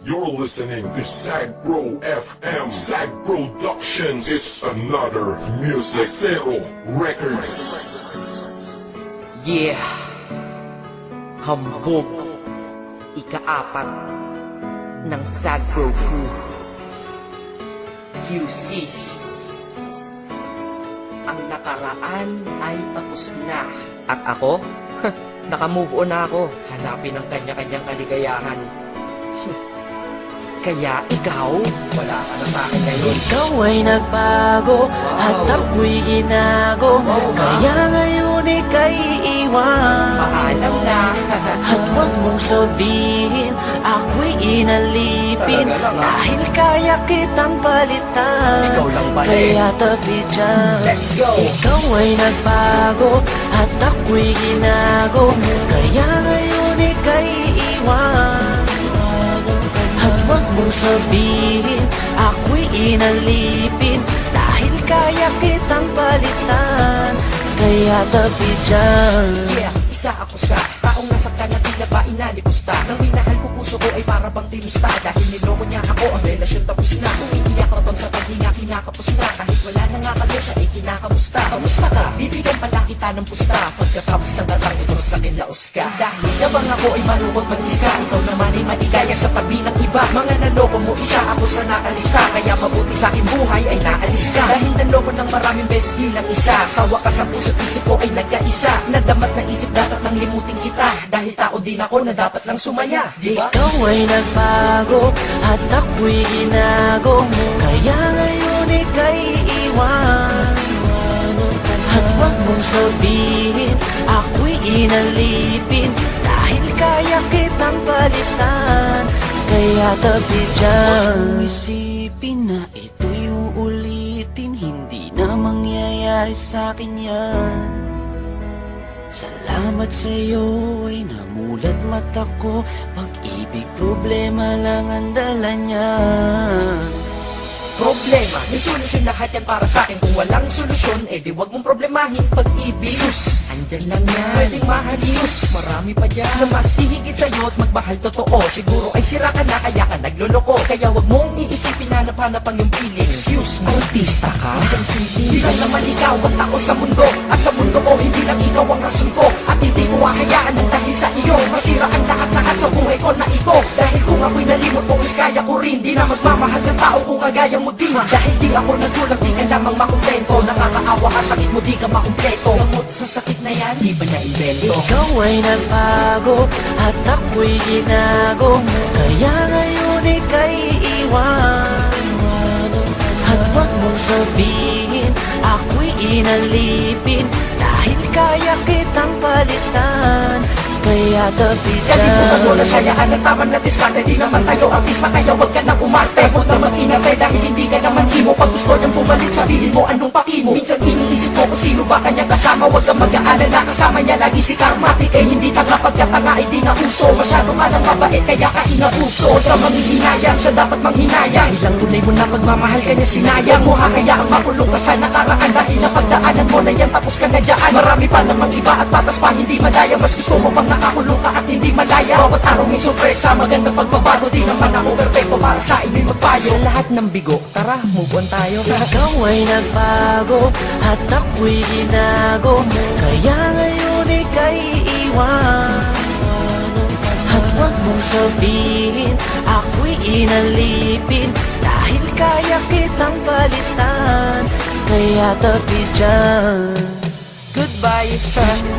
You're listening to Sagbro FM, Sag Productions. It's another music Zero Records. Yeah, hambog, ika-4 ng Sagbro Crew. QC, ang nakaraan ay tapos na. At ako? Naka-move on na ako. Hanapin ang kanya-kanyang kaligayahan. Kaya ikaw, wala ka na sa akin ngayon. Ikaw ay nagbago at ako'y ginago. Kaya ngayon ika'y iwan. Paalam na. At huwag mong sabihin ako'y inalipin. Dahil kaya kitang palitan. Ikaw lang pala eh. Kaya tabi dyan. Let's go. Ikaw ay nagbago at ako'y ginago. Kaya ngayon ika'y iwan. At huwag mong sabihin ako'y inalipin. Dahil kaya kitang palitan. Kaya tabi dyan. Yeah, isa ako sa taong nasaktan na tila ba inalipusta. Nang minahal ko puso ko ay para bang tinusta. Dahil niloko niya ako, ang relasyon tapos na. Umiiyak ka bang sa paghinga kinakapos na. Kahit wala na nga kayo siya ay kinakamusta. Kamusta ka? Bibigyan pala kita ng pusta. Pagkatapos ng datang ito sa kinlaos ka. Dahil nabang ako ay malungkot mag-isa. Ikaw naman ay maligaya sa tabi ng iba. Mga naloko mo, isa ako sa nakalista. Kaya mabuti sa aking buhay ay naalis ka. Dahil naloko ng maraming beses nilang isa. Sa wakas ang puso't isip ko ay nagkaisa. Nadamat na isip dapat nang limutin kita. Dahil tao din ako na dapat lang sumaya, diba? Ikaw ay nagbago at ako'y ginago. Kaya ngayon ika'y iwan. At huwag mong sabihin ako'y inalipin. Dahil kaya kitang palitan. Kaya tabi dyan. Isipin na ito'y uulitin. Hindi na mangyayari sa'kin yan. Salamat sa'yo ay namulat mata ko. Pag-ibig problema lang ang dala niya. Problema, may solusyon lahat yan para sa'kin. Kung walang solusyon, eh di wag mong problemahin pag-ibig. Sus, andyan lang yan, pwedeng mahalin. Sus, marami pa dyan na mas hihigit sa'yo at magmahal totoo. Siguro ay sira ka na kaya ka nagloloko. Kaya wag mong iisipin na napanapang yung feeling. Excuse me, artista ka? Hindi lang naman ikaw ang tao sa mundo. At sa mundo ko, hindi lang ikaw ang rason ko. At hindi ko hahayaan ng dahil sa iyo masira ang lahat-lahat sa buhay ko na ito. Dahil kung ako'y nalimot mo, is kaya ko rin. Di na magmamahal ng tao kung kagaya mo. Dahil di ako nagkulang, di ka lamang makontento. Nakakaawa ka, sakit mo, di ka makumpleto. Gamot sa sakit na yan, di ba na-invento? Ikaw ay nagbago at ako'y ginago. Kaya ngayon ika'y iwan. At huwag mong sabihin ako'y inalipin. Dahil kaya kitang palitan. Kaya tabi dyan. Dahil kung ako nasyayaan at tama na diskarte. Di naman tayo artista kaya wag ka nang umarte. Huwag na mag-inate dahil hindi ka naman imo. Pag gusto niyang bumalik sabihin mo anong paki mo. Minsan iniisip ko kung sino ba kanyang kasama. Huwag kang mag-aalala kasama niya lagi si Karmatic. Eh hindi tanga pagkatanga ay di na uso. Masyado ka nang mabait kaya ka inabuso. Huwag kang manghihinayang siya dapat manghinayang. Ilang tunay mo na pagmamahal ka niya sinayang mo. Hahayaang makulong ka sa nakaraan. Dahil napagdaanan mo na yan tapos ka na dyan. Marami pa namang iba at patas pa hindi madaya. Mas gusto mo pang nakakulong ka at hindi malaya. Bawat araw may sorpresa, magandang pagbabago. Di naman ako perfecto para sa inyo'y magpayo. Sa lahat ng bigo, tara, move on tayo. Ikaw ay nagbago at ako'y ginago. Kaya ngayon ika'y iwan. At huwag mong sabihin ako'y inalipin. Dahil kaya kitang palitan. Kaya tabi dyan. Goodbye, friend.